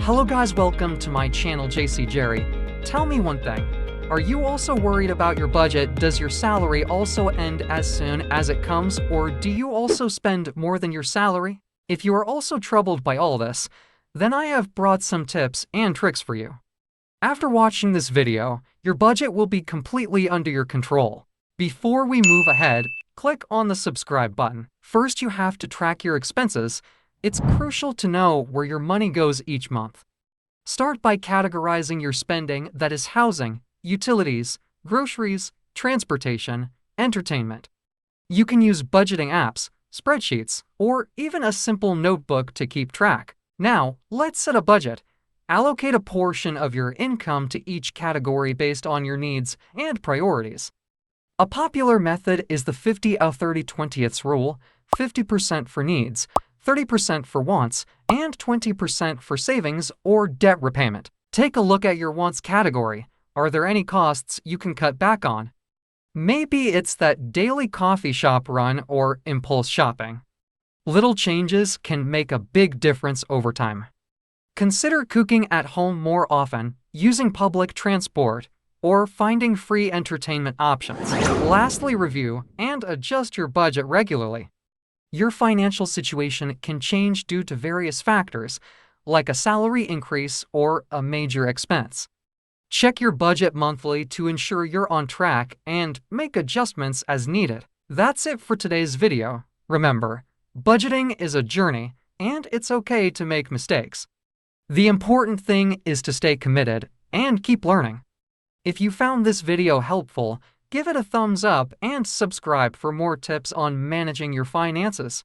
Hello guys, welcome to my channel JC Jerry. Tell me one thing, are you also worried about your budget? Does your salary also end as soon as it comes, or do you also spend more than your salary? If you are also troubled by all this, then I have brought some tips and tricks for you. After watching this video, your budget will be completely under your control. Before we move ahead, click on the subscribe button. First, you have to track your expenses. It's crucial to know where your money goes each month. Start by categorizing your spending, that is housing, utilities, groceries, transportation, entertainment. You can use budgeting apps, spreadsheets, or even a simple notebook to keep track. Now, let's set a budget. Allocate a portion of your income to each category based on your needs and priorities. A popular method is the 50/30/20 rule, 50% for needs, 30% for wants, and 20% for savings or debt repayment. Take a look at your wants category. Are there any costs you can cut back on? Maybe it's that daily coffee shop run or impulse shopping. Little changes can make a big difference over time. Consider cooking at home more often, using public transport, or finding free entertainment options. Lastly, review and adjust your budget regularly. Your financial situation can change due to various factors, like a salary increase or a major expense. Check your budget monthly to ensure you're on track and make adjustments as needed. That's it for today's video. Remember, budgeting is a journey, and it's okay to make mistakes. The important thing is to stay committed and keep learning. If you found this video helpful, give it a thumbs up and subscribe for more tips on managing your finances.